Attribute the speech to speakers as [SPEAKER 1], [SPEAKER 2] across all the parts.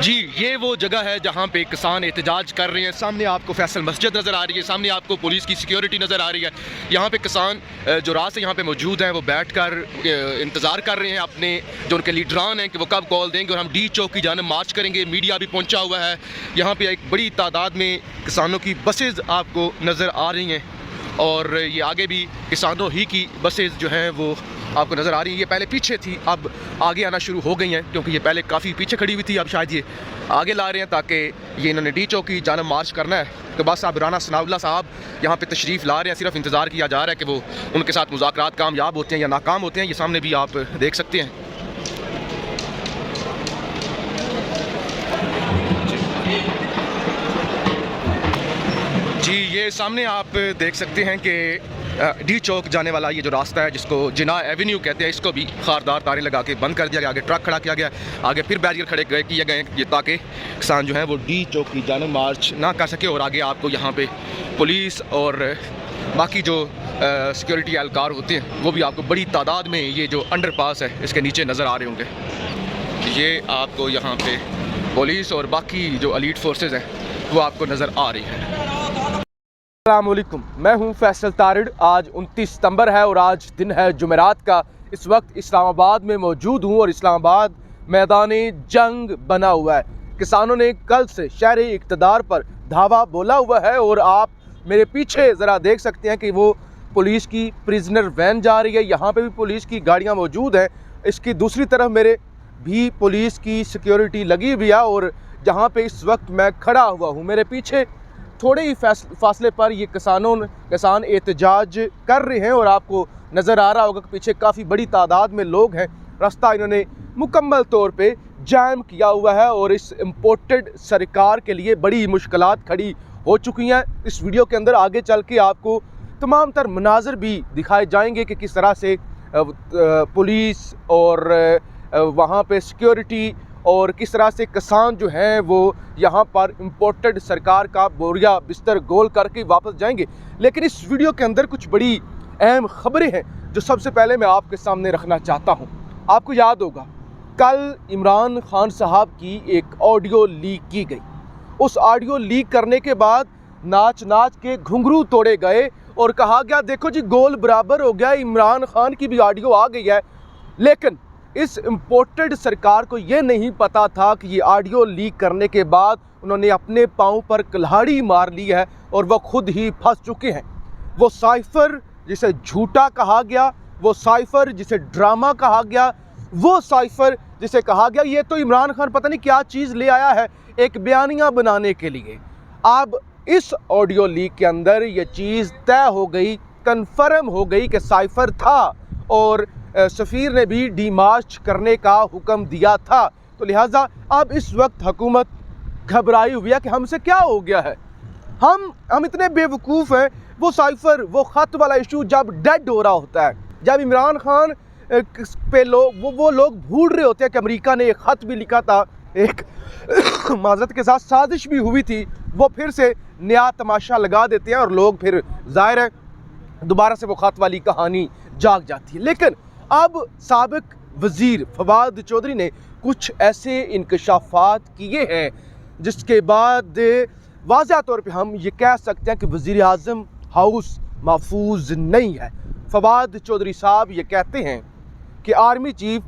[SPEAKER 1] जी, ये वो जगह है जहाँ पे किसान एहतजाज कर रहे हैं। सामने आपको फैसल मस्जिद नज़र आ रही है, सामने आपको पुलिस की सिक्योरिटी नज़र आ रही है। यहाँ पे किसान जो रात से यहाँ पे मौजूद हैं वो बैठकर इंतज़ार कर रहे हैं अपने जो उनके लीडरान हैं कि वो कब कॉल देंगे और हम डी चौक की जानिब मार्च करेंगे। मीडिया भी पहुँचा हुआ है। यहाँ पे एक बड़ी तादाद में किसानों की बसेज़ आपको नज़र आ रही हैं और ये आगे भी किसानों ही की बसेज़ जो हैं वो आपको नज़र आ रही है। ये पहले पीछे थी, अब आगे आना शुरू हो गई हैं क्योंकि ये पहले काफ़ी पीछे खड़ी हुई थी, अब शायद ये आगे ला रहे हैं ताकि ये इन्होंने डी चौक की जानिब मार्च करना है। तो बस अब राना सनाउल्लाह साहब यहाँ पे तशरीफ़ ला रहे हैं। सिर्फ इंतज़ार किया जा रहा है कि वो उनके साथ मुज़ाकरात कामयाब होते हैं या नाकाम होते हैं। ये सामने भी आप देख सकते हैं। जी, ये सामने आप देख सकते हैं कि डी चौक जाने वाला ये जो रास्ता है जिसको जिना एवेन्यू कहते हैं, इसको भी खारदार तारें लगा के बंद कर दिया गया। आगे ट्रक खड़ा किया गया, आगे फिर बैरियर खड़े किए गए ये ताकि किसान जो हैं वो डी चौक की जानिब मार्च ना कर सके। और आगे आपको यहाँ पे पुलिस और बाकी जो सिक्योरिटी एहलकार होते हैं वो भी आपको बड़ी तादाद में ये जो अंडरपास है इसके नीचे नज़र आ रहे होंगे। ये आपको यहाँ पे पुलिस और बाकी जो एलीट फोर्सेस हैं वो आपको नज़र आ रही है।
[SPEAKER 2] अस्सलाम वालेकुम, मैं हूं फैसल तारिड़। आज 29 सितंबर है और आज दिन है जुमेरात का। इस वक्त इस्लामाबाद में मौजूद हूं और इस्लामाबाद मैदाने जंग बना हुआ है। किसानों ने कल से शहर इक़्तिदार पर धावा बोला हुआ है और आप मेरे पीछे ज़रा देख सकते हैं कि वो पुलिस की प्रिजनर वैन जा रही है। यहाँ पे भी पुलिस की गाड़ियाँ मौजूद हैं। इसकी दूसरी तरफ मेरे भी पुलिस की सिक्योरिटी लगी हुई है और जहाँ पे इस वक्त मैं खड़ा हुआ हूँ मेरे पीछे थोड़े ही फासले पर ये किसान एहतजाज कर रहे हैं और आपको नज़र आ रहा होगा कि पीछे काफ़ी बड़ी तादाद में लोग हैं। रास्ता इन्होंने मुकम्मल तौर पे जाम किया हुआ है और इस इम्पोर्टेड सरकार के लिए बड़ी मुश्किलात खड़ी हो चुकी हैं। इस वीडियो के अंदर आगे चल के आपको तमाम तर मनाज़र भी दिखाए जाएंगे कि किस तरह से पुलिस और वहाँ पे सिक्योरिटी और किस तरह से किसान जो हैं वो यहाँ पर इम्पोर्टेड सरकार का बोरिया बिस्तर गोल करके वापस जाएंगे। लेकिन इस वीडियो के अंदर कुछ बड़ी अहम खबरें हैं जो सबसे पहले मैं आपके सामने रखना चाहता हूँ। आपको याद होगा कल इमरान खान साहब की एक ऑडियो लीक की गई। उस ऑडियो लीक करने के बाद नाच नाच के घुंघरू तोड़े गए और कहा गया देखो जी गोल बराबर हो गया, इमरान खान की भी ऑडियो आ गई है। लेकिन इस इम्पोर्टेड सरकार को ये नहीं पता था कि ये ऑडियो लीक करने के बाद उन्होंने अपने पाँव पर कुल्हाड़ी मार ली है और वो खुद ही फंस चुके हैं। वो साइफ़र जिसे झूठा कहा गया, वो साइफ़र जिसे ड्रामा कहा गया, वो साइफ़र जिसे कहा गया ये तो इमरान खान पता नहीं क्या चीज़ ले आया है एक बयानिया बनाने के लिए। अब इस ऑडियो लीक के अंदर ये चीज़ तय हो गई, कन्फर्म हो गई कि साइफ़र था और सफ़ीर ने भी डीमार्च करने का हुक्म दिया था। तो लिहाजा अब इस वक्त हुकूमत घबराई हुई है कि हमसे क्या हो गया है। हम इतने बेवकूफ़ हैं। वो साइफ़र वो ख़त वाला इशू जब डेड हो रहा होता है, जब इमरान खान पे वो लोग भूल रहे होते हैं कि अमेरिका ने एक ख़त भी लिखा था, एक माज़रत के साथ साजिश भी हुई थी, वो फिर से नया तमाशा लगा देते हैं और लोग फिर ज़ाहिर है दोबारा से वो ख़त वाली कहानी जाग जाती है। लेकिन अब साबिक वज़ीर फवाद चौधरी ने कुछ ऐसे इंकशाफात किए हैं जिसके बाद वाज़ह तौर पे हम ये कह सकते हैं कि वज़ीर आज़म हाउस महफूज नहीं है। फवाद चौधरी साहब ये कहते हैं कि army chief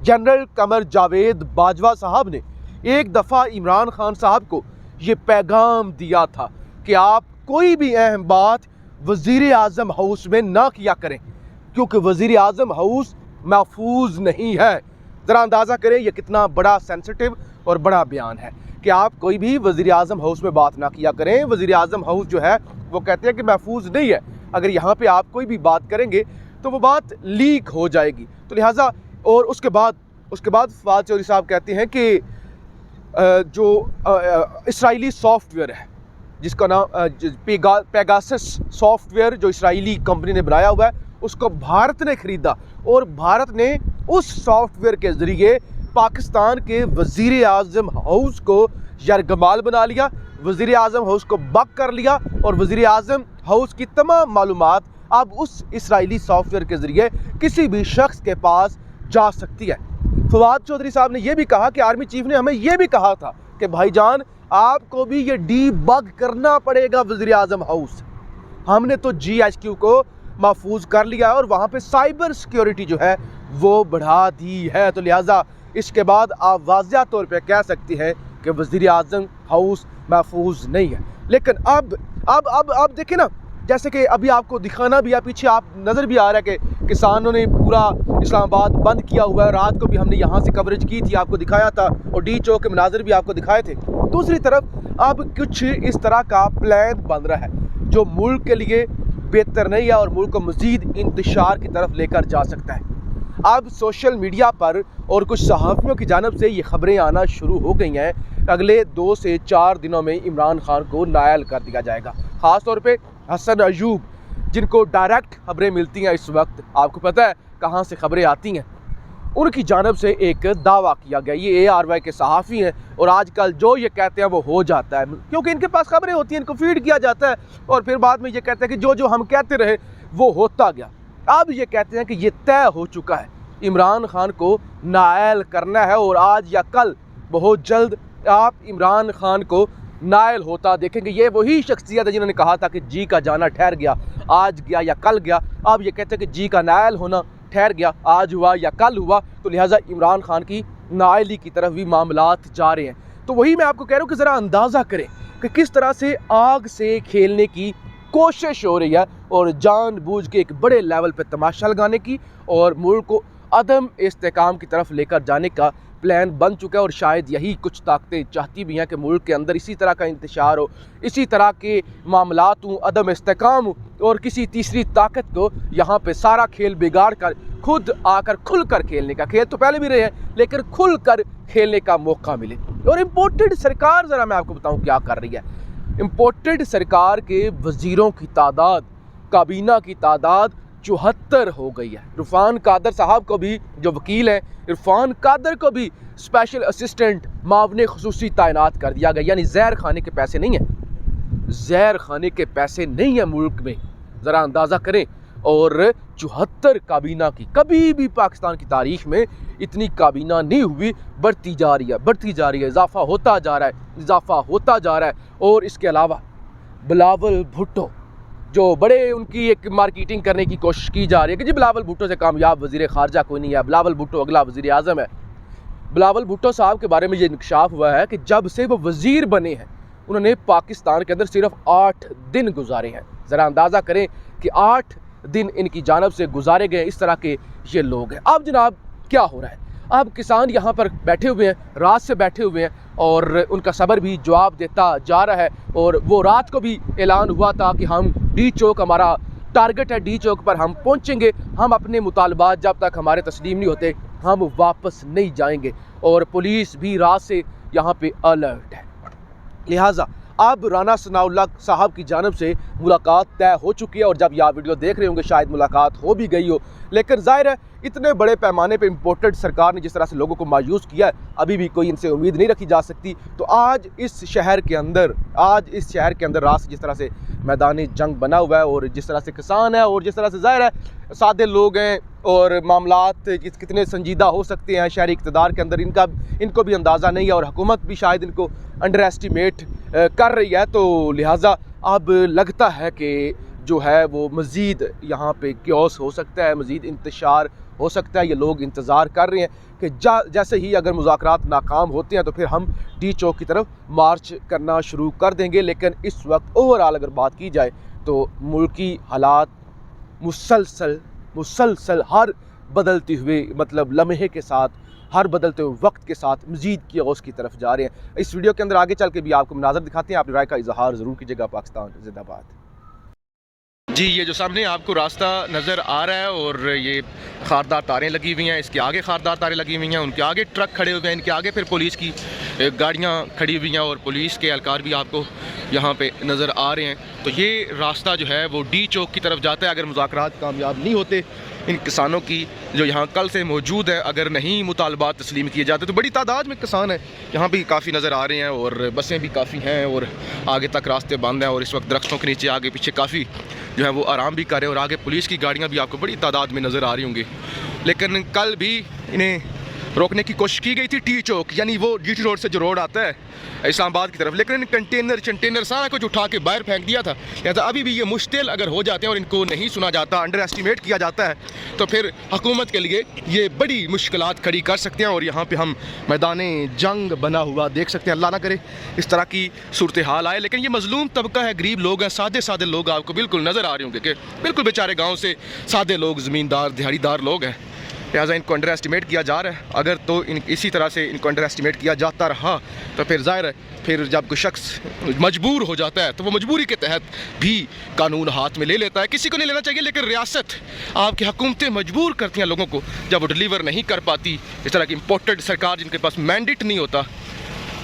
[SPEAKER 2] general Qamar Javed Bajwa साहब ने एक दफ़ा इमरान खान साहब को ये पैगाम दिया था कि आप कोई भी अहम बात वज़ीर आज़म हाउस में ना किया करें क्योंकि वज़ीर आज़म हाउस महफूज नहीं है। ज़रा अंदाज़ा करें ये कितना बड़ा सेंसिटिव और बड़ा बयान है कि आप कोई भी वज़ीर आज़म हाउस में बात ना किया करें। वज़ीर आज़म हाउस जो है वो कहते हैं कि महफूज नहीं है, अगर यहाँ पे आप कोई भी बात करेंगे तो वो बात लीक हो जाएगी। तो लिहाजा और उसके बाद फवाद चौधरी साहब कहते हैं कि जो इसराइली सॉफ्टवेयर है जिसका नाम पेगासस सॉफ्टवेयर जो इसराइली कंपनी ने बनाया हुआ है उसको भारत ने ख़रीदा और भारत ने उस सॉफ्टवेयर के ज़रिए पाकिस्तान के वज़ीर आज़म हाउस को यरगमाल बना लिया, वज़ीर आज़म हाउस को बक कर लिया और वज़ीर आज़म हाउस की तमाम मालूमात अब उस इसराइली सॉफ्टवेयर के ज़रिए किसी भी शख्स के पास जा सकती है। फवाद चौधरी साहब ने यह भी कहा कि आर्मी चीफ ने हमें यह भी कहा था कि भाईजान आपको भी ये डीबग करना पड़ेगा वज़ीर आज़म हाउस। हमने तो GHQ को महफूज कर लिया है और वहाँ पे साइबर सिक्योरिटी जो है वो बढ़ा दी है, तो लिहाजा इसके बाद आप वाज़िया तौर पे कह सकती हैं कि वज़ीर आज़म हाउस महफूज नहीं है। लेकिन अब देखें ना, जैसे कि अभी आपको दिखाना भी है, पीछे आप नज़र भी आ रहा है कि किसानों ने पूरा इस्लामाबाद बंद किया हुआ है। रात को भी हमने यहाँ से कवरेज की थी, आपको दिखाया था, और डी चौक के मनाज़र भी आपको दिखाए थे। दूसरी तरफ अब कुछ इस तरह का प्लान बन रहा है जो मुल्क के लिए बेहतर नहीं है और मुल्क को मज़ीद इंतशार की तरफ लेकर जा सकता है। अब सोशल मीडिया पर और कुछ सहाफ़ियों की जानब से ये ख़बरें आना शुरू हो गई हैं, अगले 2 से 4 दिनों में इमरान खान को नायल कर दिया जाएगा। ख़ास तौर पे हसन अयूब, जिनको डायरेक्ट खबरें मिलती हैं इस वक्त, आपको पता है कहाँ से खबरें आती हैं, उनकी जानब से एक दावा किया गया। ये ARY के सहाफ़ी हैं और आजकल जो ये कहते हैं वो हो जाता है, क्योंकि इनके पास खबरें होती हैं, इनको फीड किया जाता है और फिर बाद में ये कहते हैं कि जो हम कहते रहे वो होता गया। अब ये कहते हैं कि ये तय हो चुका है, इमरान खान को नायल करना है और आज या कल बहुत जल्द आप इमरान खान को नायल होता देखेंगे। ये वही शख्सियत है जिन्होंने कहा था कि जी का जाना ठहर गया, आज गया या कल गया। अब ये कहते हैं कि जी का नायल होना ठहर गया, आज हुआ या कल हुआ, तो लिहाजा इमरान खान की नायली की तरफ भी मामलात जा रहे हैं। तो वही मैं आपको कह रहा हूँ कि ज़रा अंदाज़ा करें कि किस तरह से आग से खेलने की कोशिश हो रही है और जानबूझ के एक बड़े लेवल पर तमाशा लगाने की और मुल्क को अदम इस्तेकाम की तरफ लेकर जाने का प्लान बन चुका है। और शायद यही कुछ ताकतें चाहती भी हैं कि मुल्क के अंदर इसी तरह का इंतशार हो, इसी तरह के मामलात हों, अदम इस्तेकाम हो और किसी तीसरी ताकत को यहाँ पे सारा खेल बिगाड़ कर खुद आकर खुल कर खेलने का, खेल तो पहले भी रहे हैं लेकिन खुल कर खेलने का मौका मिले। और इम्पोर्टेड सरकार, ज़रा मैं आपको बताऊँ क्या कर रही है। इम्पोर्टेड सरकार के वज़ीरों की तादाद, काबीना की तादाद 74 हो गई है। इरफान कादर साहब को भी, जो वकील हैं, इरफान कादर को भी स्पेशल असिस्टेंट मावने खुसूसी तैनात कर दिया गया। यानी जहर खाने के पैसे नहीं हैं, जहर खाने के पैसे नहीं है मुल्क में, ज़रा अंदाज़ा करें। और 74 काबीना की, कभी भी पाकिस्तान की तारीख में इतनी काबीना नहीं हुई, बढ़ती जा रही है, बढ़ती जा रही है, इजाफा होता जा रहा है, इजाफा होता जा रहा है। और इसके अलावा बिलावल भुट्टो, जो बड़े उनकी एक मार्केटिंग करने की कोशिश की जा रही है कि जी बिलावल भुट्टो से कामयाब वज़ीर ख़ारजा कोई नहीं है, बिलावल भुट्टो अगला वज़ीर आज़म है। बिलावल भुट्टो साहब के बारे में ये इंकशाफ हुआ है कि जब से वो वज़ीर बने हैं उन्होंने पाकिस्तान के अंदर सिर्फ 8 दिन गुजारे हैं। ज़रा अंदाज़ा करें कि 8 दिन इनकी जानब से गुजारे गए। इस तरह के ये लोग हैं। अब जनाब क्या हो रहा है, अब किसान यहाँ पर बैठे हुए हैं, रात से बैठे हुए हैं और उनका सब्र भी जवाब देता जा रहा है। और वो रात को भी ऐलान हुआ था कि हम डी चौक, हमारा टारगेट है, डी चौक पर हम पहुँचेंगे, हम अपने मुतालबात जब तक हमारे तस्लीम नहीं होते हम वापस नहीं जाएंगे। और पुलिस भी रात से यहाँ पे अलर्ट है। लिहाजा अब राना सनाउल्लाह साहब की जानब से मुलाकात तय हो चुकी है और जब आप वीडियो देख रहे होंगे शायद मुलाकात हो भी गई हो, लेकिन जाहिर है इतने बड़े पैमाने पे इम्पोर्टेड सरकार ने जिस तरह से लोगों को मायूस किया है, अभी भी कोई इनसे उम्मीद नहीं रखी जा सकती। तो आज इस शहर के अंदर रात से जिस तरह से मैदानी जंग बना हुआ है और जिस तरह से किसान है और जिस तरह से जाहिर है सादे लोग हैं और मामलात कितने संजीदा हो सकते हैं शहरी इक़्तिदार के अंदर, इनको भी अंदाज़ा नहीं है और हुकूमत भी शायद इनको अंडर एस्टिमेट कर रही है। तो लिहाजा अब लगता है कि जो है वो मज़ीद यहाँ पे क्योस हो सकता है, मज़ीद इंतशार हो सकता है। ये लोग इंतज़ार कर रहे हैं कि जैसे ही अगर मुज़ाकरात नाकाम होते हैं तो फिर हम डी चौक की तरफ मार्च करना शुरू कर देंगे। लेकिन इस वक्त ओवरऑल अगर बात की जाए तो मुल्की हालात मुसलसल हर बदलते हुए लम्हे के साथ, हर बदलते हुए वक्त के साथ मज़ीद कियोस की तरफ जा रहे हैं। इस वीडियो के अंदर आगे चल के भी आपको मनाज़र दिखाते हैं, अपनी राय का इजहार ज़रूर कीजिएगा। पाकिस्तान जिंदाबाद।
[SPEAKER 1] जी, ये जो सामने आपको रास्ता नज़र आ रहा है और ये खारदार तारें लगी हुई हैं, इसके आगे खारदार तारें लगी हुई हैं, उनके आगे ट्रक खड़े हुए हैं, इनके आगे फिर पुलिस की गाड़ियाँ खड़ी हुई हैं और पुलिस के एहलकार भी आपको यहाँ पे नज़र आ रहे हैं। तो ये रास्ता जो है वो डी चौक की तरफ जाता है। अगर मुज़ाकरात कामयाब नहीं होते, इन किसानों की जो यहाँ कल से मौजूद है, अगर नहीं मुतालबात तस्लीम किए जाते, तो बड़ी तादाद में किसान हैं यहाँ भी काफ़ी नज़र आ रहे हैं और बसें भी काफ़ी हैं और आगे तक रास्ते बंद हैं और इस वक्त दरख्तों के नीचे आगे पीछे काफ़ी जो है वो आराम भी कर रहे हैं और आगे पुलिस की गाड़ियाँ भी आपको बड़ी तादाद में नज़र आ रही होंगी। लेकिन कल भी इन्हें रोकने की कोशिश की गई थी टी चौक, यानी वो GT रोड से जो रोड आता है इस्लामाबाद की तरफ, लेकिन कंटेनर सारा कुछ उठा के बाहर फेंक दिया था। लिहाजा अभी भी ये मुश्किल अगर हो जाते हैं और इनको नहीं सुना जाता, अंडर एस्टिमेट किया जाता है, तो फिर हुकूमत के लिए ये बड़ी मुश्किलात खड़ी कर सकते हैं। और यहाँ पे हम मैदान जंग बना हुआ देख सकते हैं। अल्लाह ना करे इस तरह की सूरत हाल आए, लेकिन ये मजलूम तबका है, गरीब लोग हैं, सादे सादे लोग आपको बिल्कुल नज़र आ रहे होंगे कि बिल्कुल बेचारे गाँव से सादे लोग, ज़मींदार, दिहाड़ीदार लोग हैं। लिहाजा इनको अंडर एस्टिमेट किया जा रहा है। अगर तो इसी तरह से इनको अंडर एस्टिमेट किया जाता रहा तो फिर ज़ाहिर है, फिर जब कोई शख्स मजबूर हो जाता है तो वो मजबूरी के तहत भी कानून हाथ में ले लेता है। किसी को नहीं लेना चाहिए, लेकिन रियासत, आपकी हुकूमतें मजबूर करती हैं लोगों को, जब वो डिलीवर नहीं कर पाती। इस तरह की इम्पोर्टेड सरकार जिनके पास मैंडेट नहीं होता,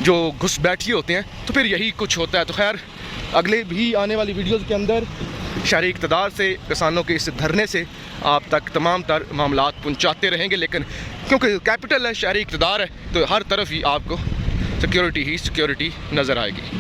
[SPEAKER 1] जो घुसपैठिए होते हैं, तो फिर यही कुछ होता है। तो खैर, अगले भी आने वाली वीडियोज़ के अंदर शहरी इक़्तिदार से, किसानों के इस धरने से आप तक तमाम तर मामलात पहुँचाते रहेंगे। लेकिन क्योंकि कैपिटल है, शहरी इक़्तिदार है, तो हर तरफ ही आपको सिक्योरिटी ही सिक्योरिटी नज़र आएगी।